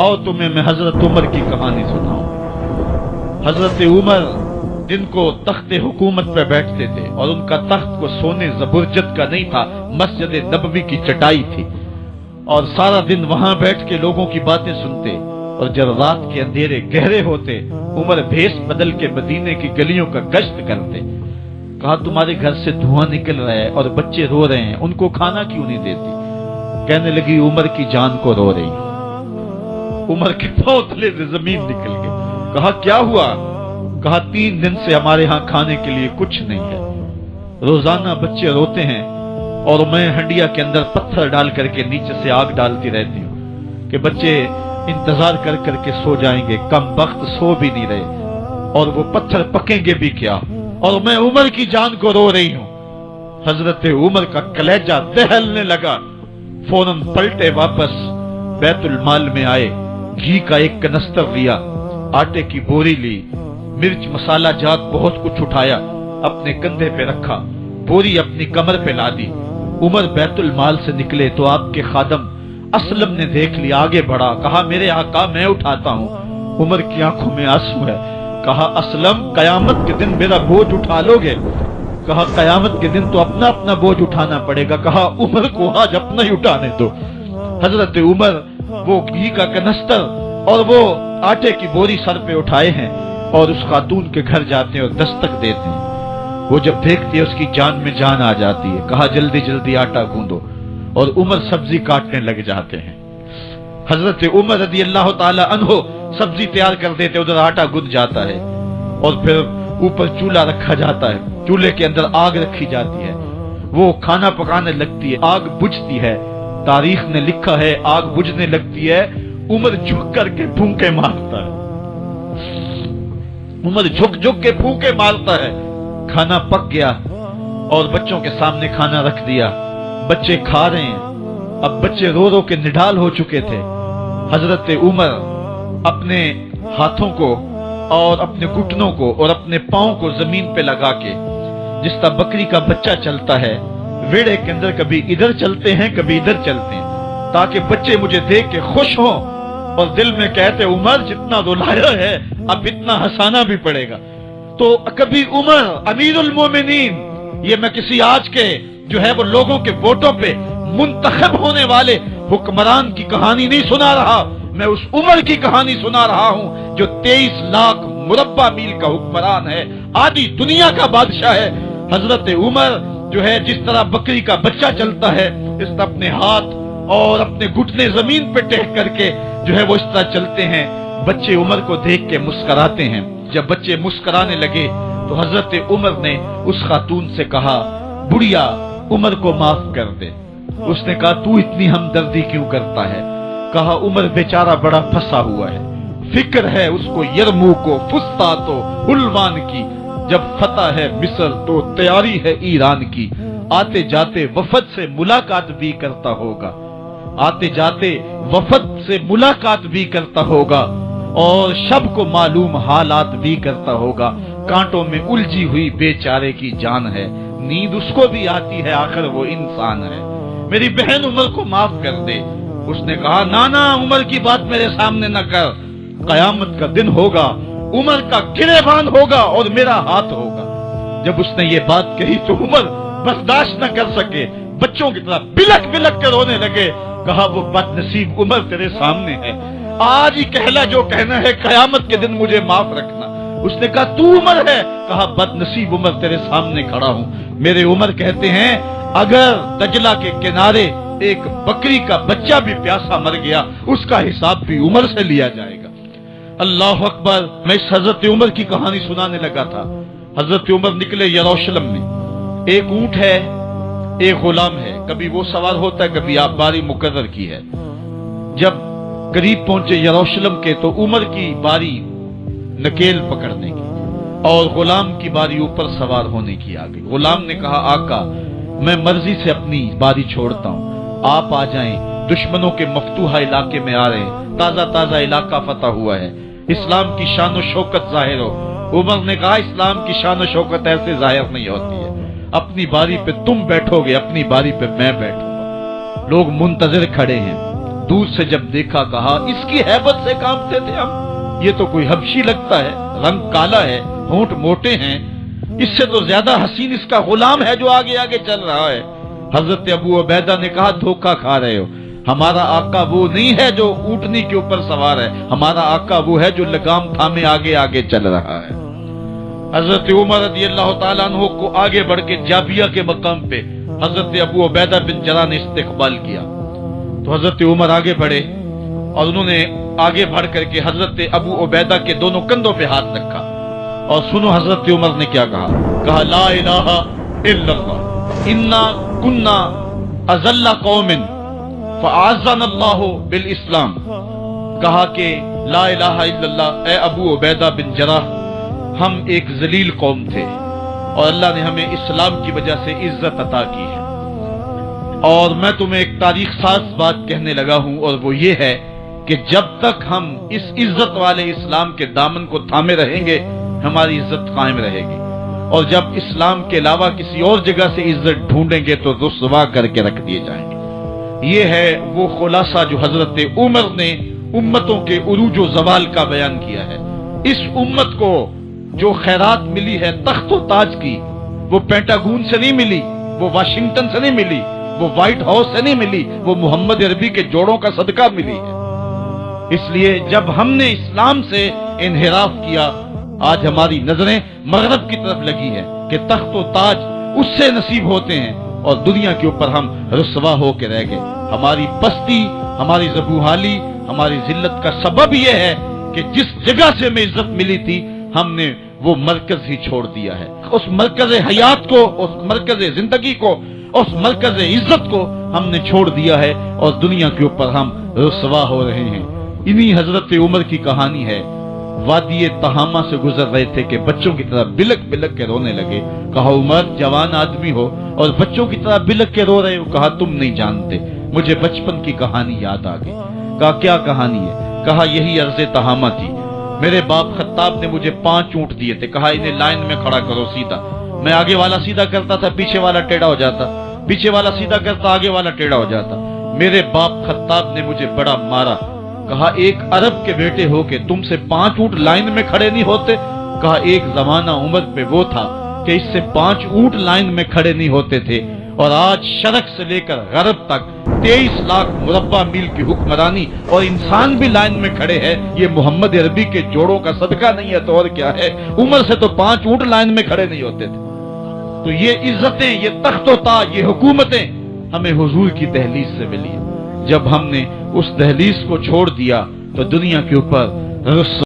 और तुम्हें मैं हजरत उमर की कहानी सुनाऊं। हजरत उमर दिन को तख्ते हुकूमत पे बैठते थे और उनका तख्त को सोने जबरजत का नहीं था, मस्जिद नबवी की चटाई थी और सारा दिन वहां बैठ के लोगों की बातें सुनते। और जब रात के अंधेरे गहरे होते उमर भेष बदल के मदीने की गलियों का गश्त करते। कहा तुम्हारे घर से धुआं निकल रहा है और बच्चे रो रहे हैं, उनको खाना क्यों नहीं देती? कहने लगी उमर की जान को रो रही। उमर के पांव तले से जमीन निकल गई। कहा क्या हुआ? कहा 3 दिन से हमारे यहाँ खाने के लिए कुछ नहीं है, रोजाना बच्चे रोते हैं और मैं हंडिया के अंदर पत्थर डाल करके नीचे से आग डालती रहती हूँ कि बच्चे इंतजार कर करके सो जाएंगे, कम वक्त सो भी नहीं रहे और वो पत्थर पकेंगे भी क्या, और मैं उमर की जान को रो रही हूँ। हजरत उमर का कलेजा दहलने लगा। फौरन पलटे वापस बैतुल माल में आए, घी का एक कनस्तर लिया, आटे की बोरी ली, मिर्च मसाला जात बहुत कुछ उठाया, अपने कंधे पे रखा, बोरी अपनी कमर पे ला दी। उमर बैतुल माल से निकले तो आपके खादम असलम ने देख लिया, आगे बढ़ा, कहा मेरे आका मैं उठाता हूँ। उमर की आंखों में आंसू है। कहा असलम कयामत के दिन मेरा बोझ उठा लोगे? कहा कयामत के दिन तो अपना अपना बोझ उठाना पड़ेगा। कहा उमर को आज अपना ही उठाने दो। हजरत उमर वो घी का कनस्तर और वो आटे की बोरी सर पे उठाए हैं और उस खातून के घर जाते हैं और दस्तक देते हैं। वो जब देखती है उसकी जान में जान आ जाती है। कहा जल्दी जल्दी आटा गूंदो और उमर सब्जी काटने लग जाते हैं। हजरत उमर रज़ी अल्लाह ताला अन्हो सब्जी तैयार कर देते, उधर आटा गूंद जाता है और फिर ऊपर चूल्हा रखा जाता है, चूल्हे के अंदर आग रखी जाती है, वो खाना पकाने लगती है, आग बुझती है। तारीख ने लिखा है आग बुझने लगती है, उमर झुक करके फूंके मारता है। उमर झुक झुक के फूंके मारता है। खाना पक गया और बच्चों के सामने खाना रख दिया, बच्चे खा रहे हैं। अब बच्चे रो रो के निढाल हो चुके थे। हजरत उमर अपने हाथों को और अपने घुटनों को और अपने पांव को जमीन पे लगा के, जिस तरह बकरी का बच्चा चलता है वेड़े के अंदर, कभी इधर चलते हैं कभी इधर चलते हैं, ताकि बच्चे मुझे देख के खुश हों और दिल में कहते उमर जितना रुलाया है अब इतना हंसाना भी पड़ेगा। तो कभी उमर अमीरुल मोमिनीन, ये मैं किसी आज के जो है वो लोगों के वोटों पे मुंतखब होने वाले हुक्मरान की कहानी नहीं सुना रहा, मैं उस उमर की कहानी सुना रहा हूं जो 23 लाख मुरब्बा मील का हुक्मरान है, आधी दुनिया का बादशाह है। हजरत उमर जो है जिस तरह बकरी का बच्चा चलता है इस तरह अपने हाथ और अपने घुटने जमीन पे टेक करके जो है वो इस तरह चलते हैं। बच्चे उमर को देख के मुस्कुराते हैं। जब बच्चे मुस्कुराने लगे तो हजरत उमर ने उस खातून से कहा बुढ़िया उमर को माफ कर दे। उसने कहा तू इतनी हमदर्दी क्यों करता है? कहा उमर बेचारा बड़ा फंसा हुआ है, फिक्र है उसको यरमूक को, फुस्तात तो हुलवान की, जब फतह है मिस्र तो तैयारी है ईरान की, आते जाते वफद से मुलाकात भी करता होगा, आते जाते वफद से मुलाकात भी करता होगा और शब को मालूम हालात भी करता होगा। कांटों में उलझी हुई बेचारे की जान है, नींद उसको भी आती है, आखिर वो इंसान है, मेरी बहन उमर को माफ कर दे। उसने कहा नाना उमर की बात मेरे सामने न कर, कयामत का दिन होगा, उमर का गिरेबान होगा और मेरा हाथ होगा। जब उसने ये बात कही तो उमर बर्दाश्त न कर सके, बच्चों की तरह बिलक बिलक कर रोने लगे। कहा वो बदनसीब उमर तेरे सामने है, आज ही कहला जो कहना है, कयामत के दिन मुझे माफ रखना। उसने कहा तू उमर है? कहा बदनसीब उमर तेरे सामने खड़ा हूं। मेरे उमर कहते हैं अगर दजला के किनारे एक बकरी का बच्चा भी प्यासा मर गया उसका हिसाब भी उमर से लिया जाएगा। अल्लाह अकबर। मैं इस हजरत उमर की कहानी सुनाने लगा था। हजरत उमर निकले यरूशलेम में, एक ऊंट है एक गुलाम है, कभी वो सवार होता है कभी आप बारी मुकर्रर की है। जब करीब पहुंचे यरूशलेम के तो उमर की बारी नकेल पकड़ने की और गुलाम की बारी ऊपर सवार होने की आ गई। गुलाम ने कहा आका मैं मर्जी से अपनी बारी छोड़ता हूं, आप आ जाएं, दुश्मनों के मफतूहा इलाके में आ रहे हैं, ताजा ताजा इलाका फतह हुआ है, इस्लाम की शान और शौकत जाहिर हो। उमर ने कहा इस्लाम की शान और शौकत ऐसे जाहिर नहीं होती है, अपनी बारी पे तुम बैठोगे, अपनी बारी पे मैं बैठूंगा। लोग मुंतजिर खड़े हैं, دور سے جب دیکھا کہا اس کی ہیبت سے کانپتے تھے ہم، یہ تو کوئی حبشی لگتا ہے، رنگ کالا ہے، ہونٹ موٹے ہیں، اس سے تو زیادہ حسین اس کا غلام ہے جو آگے آگے چل رہا ہے۔ حضرت ابو عبیدہ نے کہا دھوکہ کھا رہے ہو، ہمارا آقا وہ نہیں ہے جو اونٹنی کے اوپر سوار ہے، ہمارا آقا وہ ہے جو لگام تھامے آگے آگے چل رہا ہے۔ حضرت عمر رضی اللہ تعالیٰ عنہ کو آگے بڑھ کے جابیہ کے مقام پہ حضرت ابو عبیدہ بن جراح نے استقبال کیا، تو حضرت عمر آگے بڑھے اور انہوں نے آگے بڑھ کر کے حضرت ابو عبیدہ کے دونوں کندھوں پہ ہاتھ رکھا، اور سنو حضرت عمر نے کیا کہا لا الہ الا اللہ انا کنا اذل قوم فاعزنا اللہ بالاسلام، کہا کہ لا الہ الا اللہ، اے ابو عبیدہ بن جراح، ہم ایک ذلیل قوم تھے اور اللہ نے ہمیں اسلام کی وجہ سے عزت عطا کی ہے۔ اور میں تمہیں ایک تاریخ ساز بات کہنے لگا ہوں، اور وہ یہ ہے کہ جب تک ہم اس عزت والے اسلام کے دامن کو تھامے رہیں گے ہماری عزت قائم رہے گی، اور جب اسلام کے علاوہ کسی اور جگہ سے عزت ڈھونڈیں گے تو رسوا کر کے رکھ دیے جائیں گے۔ یہ ہے وہ خلاصہ جو حضرت عمر نے امتوں کے عروج و زوال کا بیان کیا ہے۔ اس امت کو جو خیرات ملی ہے تخت و تاج کی، وہ پینٹاگون سے نہیں ملی، وہ واشنگٹن سے نہیں ملی، وہ وائٹ ہاؤس سے نہیں ملی، وہ محمد عربی کے جوڑوں کا صدقہ ملی ہے۔ اس لیے جب ہم نے اسلام سے انحراف کیا، آج ہماری نظریں مغرب کی طرف لگی ہے کہ تخت و تاج اس سے نصیب ہوتے ہیں، اور دنیا کے اوپر ہم رسوا ہو کے رہ گئے۔ ہماری پستی، ہماری زبوحالی، ہماری ذلت کا سبب یہ ہے کہ جس جگہ سے ہمیں عزت ملی تھی ہم نے وہ مرکز ہی چھوڑ دیا ہے۔ اس مرکز حیات کو، اس مرکز زندگی کو، اس مرکز عزت کو ہم نے چھوڑ دیا ہے، اور دنیا کے اوپر ہم رسوا ہو رہے ہیں۔ انہی حضرت عمر کی کہانی ہے۔ وادی تہامہ سے گزر رہے تھے کہ بچوں کی طرح بلک بلک کے رونے لگے۔ کہا عمر جوان آدمی ہو اور بچوں کی طرح بلک کے رو رہے ہو؟ کہا تم نہیں جانتے، مجھے بچپن کی کہانی یاد آ گئی۔ کہا کیا کہانی ہے؟ کہا یہی عرض تہامہ تھی، میرے باپ خطاب نے مجھے 5 اونٹ دیے تھے، کہا انہیں لائن میں کھڑا کرو سیدھا، میں آگے والا سیدھا کرتا تھا پیچھے والا ٹیڑھا ہو جاتا، پیچھے والا سیدھا کرتا آگے والا ٹیڑھا ہو جاتا۔ میرے باپ خطاب نے مجھے بڑا مارا۔ کہا ایک عرب کے بیٹے ہو کہ تم سے 5 اونٹ لائن میں کھڑے نہیں ہوتے؟ کہا ایک زمانہ عمر پہ وہ تھا کہ اس سے 5 اونٹ لائن میں کھڑے نہیں ہوتے تھے، اور آج شرق سے لے کر غرب تک 23 لاکھ مربع میل کی حکمرانی اور انسان بھی لائن میں کھڑے ہیں۔ یہ محمد عربی کے جوڑوں کا صدقہ نہیں ہے تو اور کیا ہے؟ عمر سے تو 5 اونٹ لائن میں کھڑے نہیں ہوتے تھے۔ تو یہ عزتیں، یہ تخت و تاج، یہ حکومتیں ہمیں حضور کی دہلیز سے ملی۔ جب ہم نے اس دہلیز کو چھوڑ دیا تو دنیا کے اوپر